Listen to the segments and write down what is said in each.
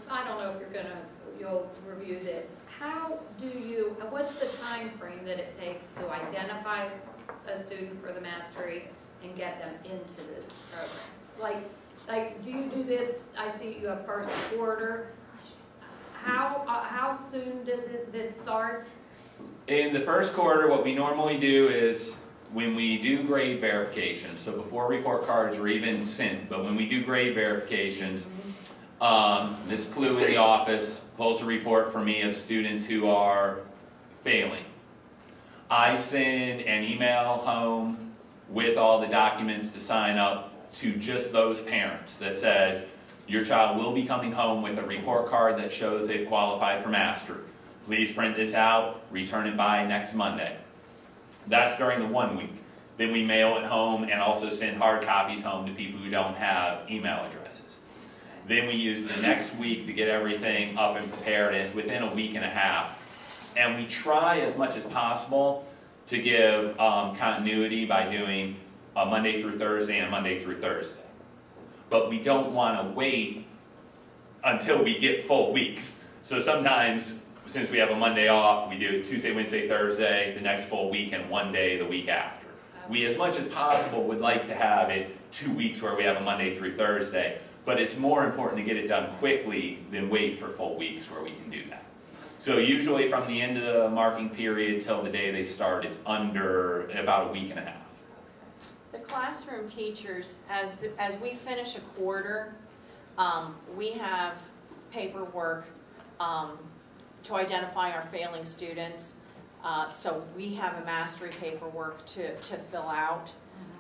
I don't know if you'll review this. What's the time frame that it takes to identify a student for the mastery and get them into the program? Like, do you do this? I see you have first quarter. How soon does this start? In the first quarter, what we normally do is when we do grade verification, so before report cards are even sent, but when we do grade verifications, Ms. Clue in the office pulls a report for me of students who are failing. I send an email home with all the documents to sign up to just those parents that says, your child will be coming home with a report card that shows they've qualified for mastery. Please print this out, return it by next Monday. That's during the 1 week. Then we mail it home and also send hard copies home to people who don't have email addresses. Then we use the next week to get everything up and prepared, and it's within a week and a half. And we try as much as possible to give continuity by doing a Monday through Thursday and Monday through Thursday. But we don't want to wait until we get full weeks. So sometimes, since we have a Monday off, we do Tuesday, Wednesday, Thursday, the next full week, and 1 day the week after. We, as much as possible, would like to have it 2 weeks where we have a Monday through Thursday, but it's more important to get it done quickly than wait for full weeks where we can do that. So usually from the end of the marking period till the day they start is under about a week and a half. The classroom teachers, as we finish a quarter, we have paperwork to identify our failing students. So we have a mastery paperwork to fill out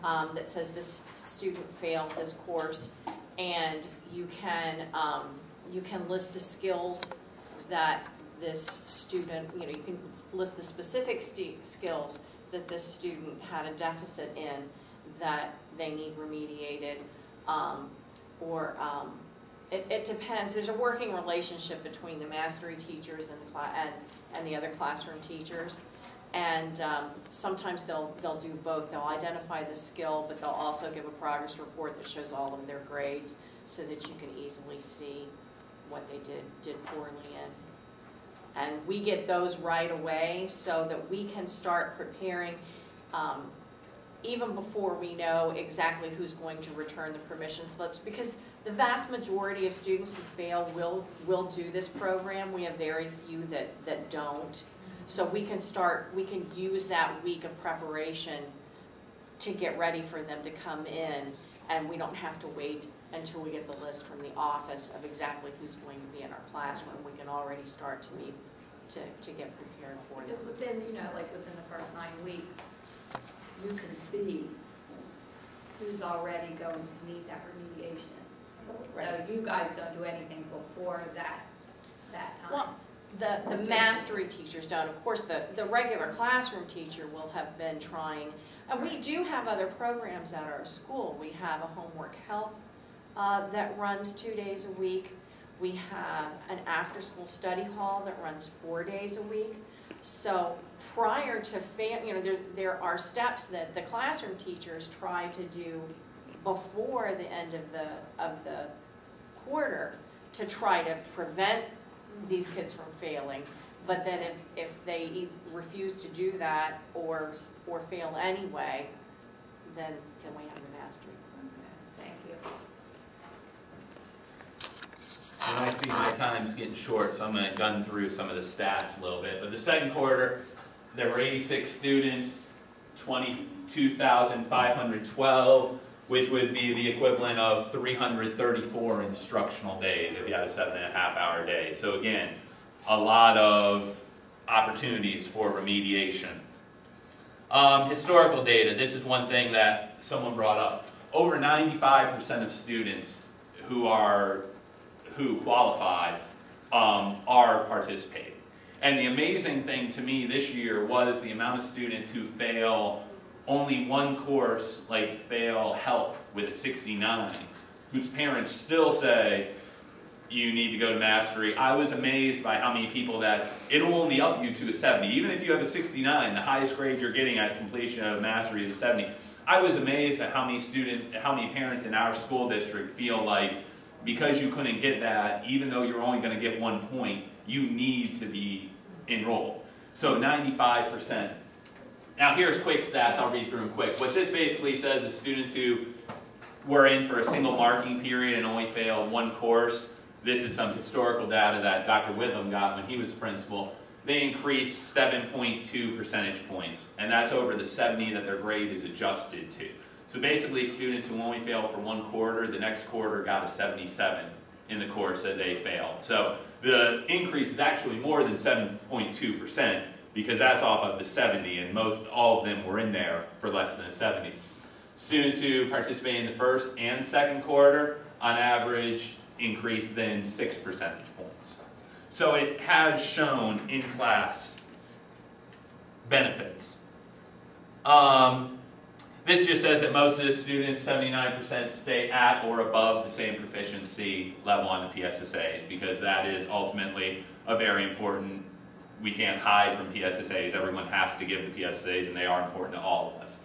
that says this student failed this course, and you can list the skills that this student, you can list the specific skills that this student had a deficit in that they need remediated, it depends. There's a working relationship between the mastery teachers and the other classroom teachers, and sometimes they'll do both. They'll identify the skill, but they'll also give a progress report that shows all of their grades so that you can easily see what they did poorly in. And we get those right away so that we can start preparing even before we know exactly who's going to return the permission slips, because the vast majority of students who fail will do this program. We have very few that don't. So we can use that week of preparation to get ready for them to come in, and we don't have to wait until we get the list from the office of exactly who's going to be in our classroom. We can already start to get prepared for them. Because within, like within the first 9 weeks, you can see who's already going to need that remediation. Right. So you guys don't do anything before that time. Well, the mastery teachers don't. Of course, the regular classroom teacher will have been trying, and we do have other programs at our school. We have a homework help that runs 2 days a week. We have an after-school study hall that runs 4 days a week. So prior to there are steps that the classroom teachers try to do before the end of the quarter to try to prevent these kids from failing. But then if they refuse to do that or fail anyway, then we have the mastery. Okay. Thank you. And I see my time's getting short, so I'm going to gun through some of the stats a little bit. But the second quarter, there were 86 students, 22,512, which would be the equivalent of 334 instructional days if you had a 7.5-hour day. So again, a lot of opportunities for remediation. Historical data, this is one thing that someone brought up. Over 95% of students who qualified are participating. And the amazing thing to me this year was the amount of students who fail only one course, like fail health with a 69, whose parents still say, you need to go to mastery. I was amazed by how many people that it'll only up you to a 70. Even if you have a 69, the highest grade you're getting at completion of mastery is a 70. I was amazed at how many parents in our school district feel like because you couldn't get that, even though you're only going to get 1 point, you need to be enrolled. So 95%. Now here's quick stats, I'll read through them quick. What this basically says is students who were in for a single marking period and only failed 1 course, this is some historical data that Dr. Witham got when he was principal, they increased 7.2 percentage points, and that's over the 70 that their grade is adjusted to. So basically students who only failed for 1 quarter, the next quarter got a 77 in the course that they failed. So the increase is actually more than 7.2%, because that's off of the 70, and all of them were in there for less than a 70. Students who participated in the first and second quarter, on average, increased then 6 percentage points. So it has shown in class benefits. This just says that most of the students, 79%, stay at or above the same proficiency level on the PSSAs, because that is ultimately a very important, we can't hide from PSSAs, everyone has to give the PSSAs, and they are important to all of us.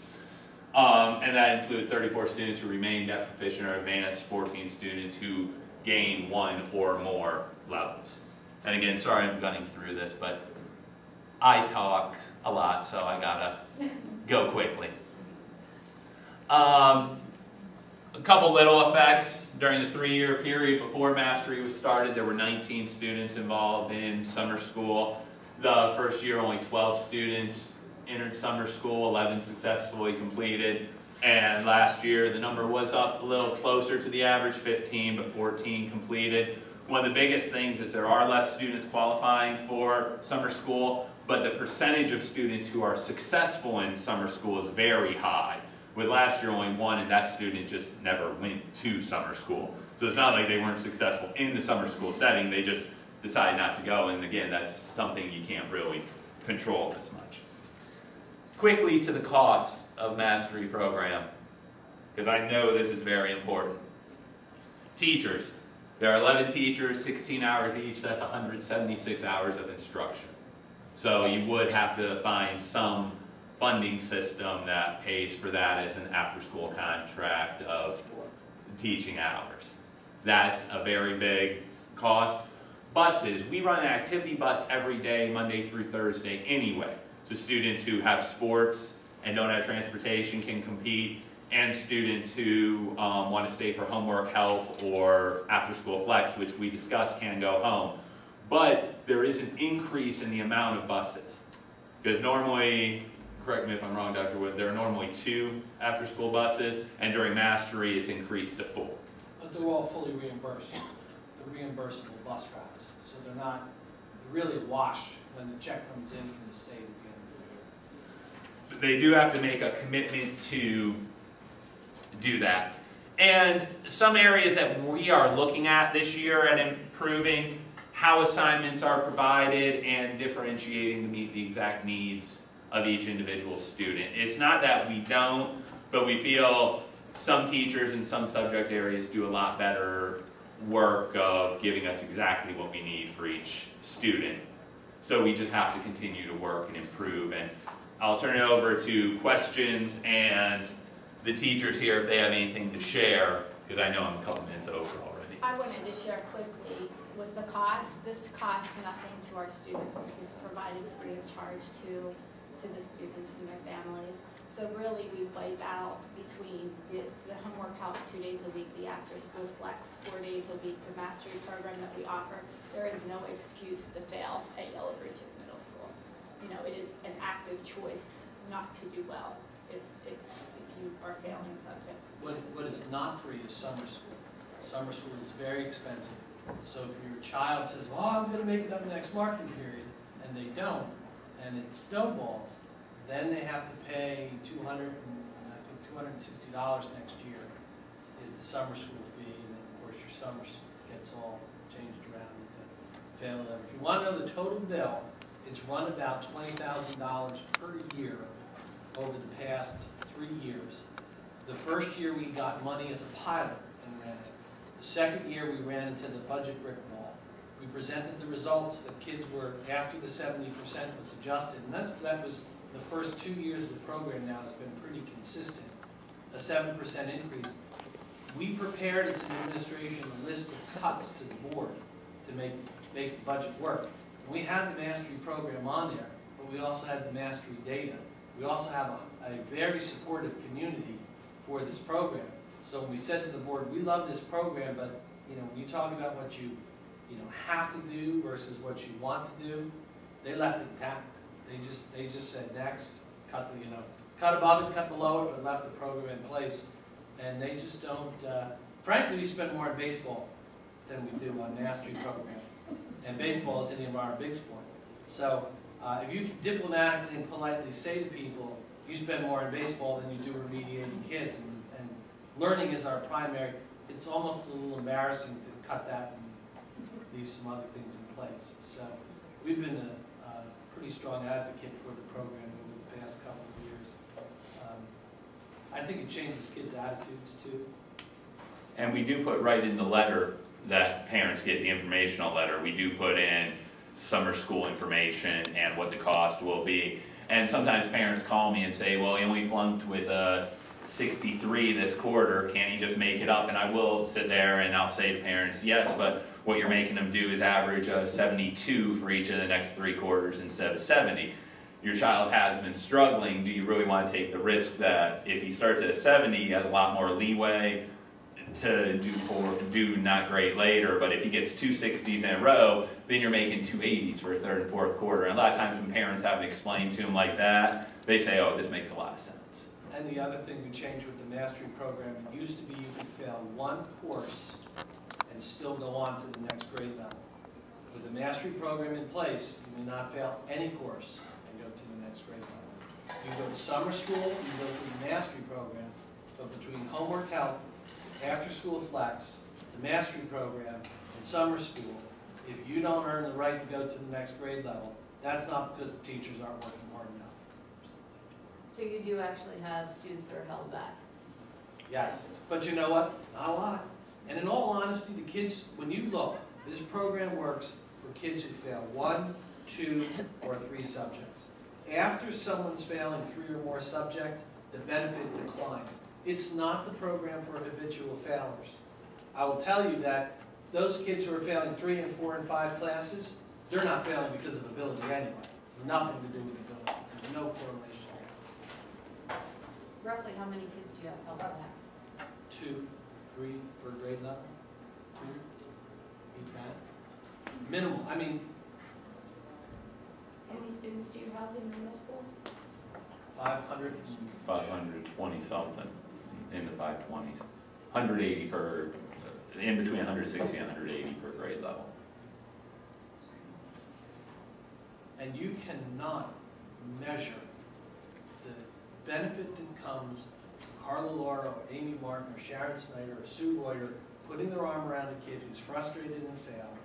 And that included 34 students who remained net proficient or advanced, 14 students who gained 1 or more levels. And again, sorry I'm gunning through this, but I talk a lot, so I gotta go quickly. A couple little effects. During the 3-year period before Mastery was started, there were 19 students involved in summer school. The first year, only 12 students entered summer school, 11 successfully completed. And last year, the number was up a little closer to the average, 15, but 14 completed. One of the biggest things is there are less students qualifying for summer school, but the percentage of students who are successful in summer school is very high. With last year only 1, and that student just never went to summer school. So it's not like they weren't successful in the summer school setting, they just decided not to go, and again, that's something you can't really control as much. Quickly to the costs of Mastery program, because I know this is very important. Teachers. There are 11 teachers, 16 hours each, that's 176 hours of instruction. So you would have to find some funding system that pays for that as an after-school contract of teaching hours. That's a very big cost. Buses, we run an activity bus every day, Monday through Thursday anyway. So students who have sports and don't have transportation can compete, and students who want to stay for homework help or after-school flex, which we discussed, can go home. But there is an increase in the amount of buses. Because normally, correct me if I'm wrong, Dr. Wood, there are normally 2 after-school buses, and during Mastery it's increased to 4. But they're all fully reimbursed. They're reimbursable bus routes. So they're really a wash when the check comes in from the state at the end of the year. They do have to make a commitment to do that. And some areas that we are looking at this year at improving how assignments are provided and differentiating to meet the exact needs of each individual student. It's not that we don't, but we feel some teachers in some subject areas do a lot better work of giving us exactly what we need for each student. So we just have to continue to work and improve. And I'll turn it over to questions and the teachers here if they have anything to share, because I know I'm a couple minutes over already. I wanted to share quickly with the cost. This costs nothing to our students. This is provided free of charge to the students and their families. So really we wipe out between the homework help 2 days a week, the after-school flex 4 days a week, the Mastery program that we offer. There is no excuse to fail at Yellow Breeches Middle School. You know, it is an active choice not to do well if you are failing subjects. What is not free is summer school. Summer school is very expensive. So if your child says, "Oh, I'm going to make it up next marking period," and they don't, and it snowballs, then they have to pay $260 next year is the summer school fee, and then of course your summer gets all changed around with the fail level. If you want to know the total bill, it's run about $20,000 per year over the past 3 years. The first year we got money as a pilot and ran it. The second year we ran into the budget brick wall. We presented the results that kids were, after the 70% was adjusted, and that was the first 2 years of the program now has been pretty consistent, a 7% increase. we prepared as an administration a list of cuts to the board to make the budget work. And we had the mastery program on there, but we also had the mastery data. We also have a very supportive community for this program. So when we said to the board, we love this program, but when you talk about what you have to do versus what you want to do, they left it intact. They just said next, cut above it, cut below it, but left the program in place. And they just don't. Frankly, we spend more on baseball than we do on mastery program, and baseball is any of our big sport. So if you can diplomatically and politely say to people, you spend more on baseball than you do remediating kids, and learning is our primary, it's almost a little embarrassing to cut that and leave some other things in place. So we've been a pretty strong advocate for the program over the past couple of years. I think it changes kids' attitudes too. And we do put right in the letter that parents get, the informational letter, we do put in summer school information and what the cost will be. And sometimes parents call me and say, well, we flunked with 63 this quarter, can't you just make it up? And I will sit there and I'll say to parents, yes, but what you're making them do is average 72 for each of the next 3 quarters instead of 70. Your child has been struggling. Do you really want to take the risk that if he starts at 70, he has a lot more leeway to do not great later, but if he gets 2 60s in a row, then you're making 2 80s for a 3rd and 4th quarter. And a lot of times when parents have it explained to them like that, they say, oh, this makes a lot of sense. And the other thing we changed with the mastery program, it used to be you could fail 1 course and still go on to the next grade level. With the mastery program in place, you may not fail any course and go to the next grade level. You go to summer school, you go through the mastery program, but between homework help, after school flex, the mastery program, and summer school, if you don't earn the right to go to the next grade level, that's not because the teachers aren't working hard enough. So you do actually have students that are held back? Yes, but you know what? Not a lot. And in all honesty, the kids, when you look, this program works for kids who fail 1, 2, or 3 subjects. After someone's failing 3 or more subjects, the benefit declines. It's not the program for habitual failures. I will tell you that those kids who are failing 3 and 4 and 5 classes, they're not failing because of ability anyway. It's nothing to do with ability. There's no correlation there. Roughly how many kids do you have held back? 2, 3 per grade level. 2, eat that. Minimal. I mean, How many students do you have in middle school? 500. 520 something in the 520s. 180 per, in between 160 and 180 per grade level. And you cannot measure the benefit that comes from Carla Laura or Amy Martin or Sharon Snyder or Sue Reuter putting their arm around a kid who's frustrated and failed,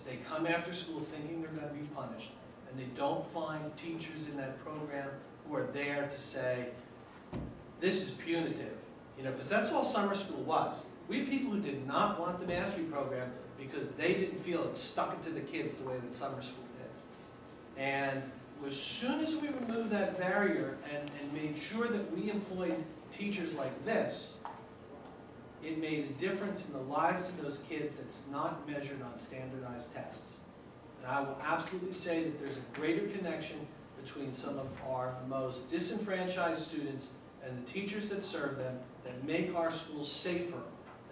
they come after school thinking they're going to be punished, and they don't find teachers in that program who are there to say, this is punitive, because that's all summer school was. We had people who did not want the mastery program because they didn't feel it stuck it to the kids the way that summer school did. And as soon as we removed that barrier and made sure that we employed teachers like this, it made a difference in the lives of those kids that's not measured on standardized tests. And I will absolutely say that there's a greater connection between some of our most disenfranchised students and the teachers that serve them that make our schools safer,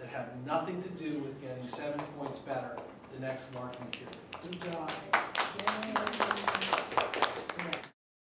that have nothing to do with getting 7 points better the next marking period. Good job.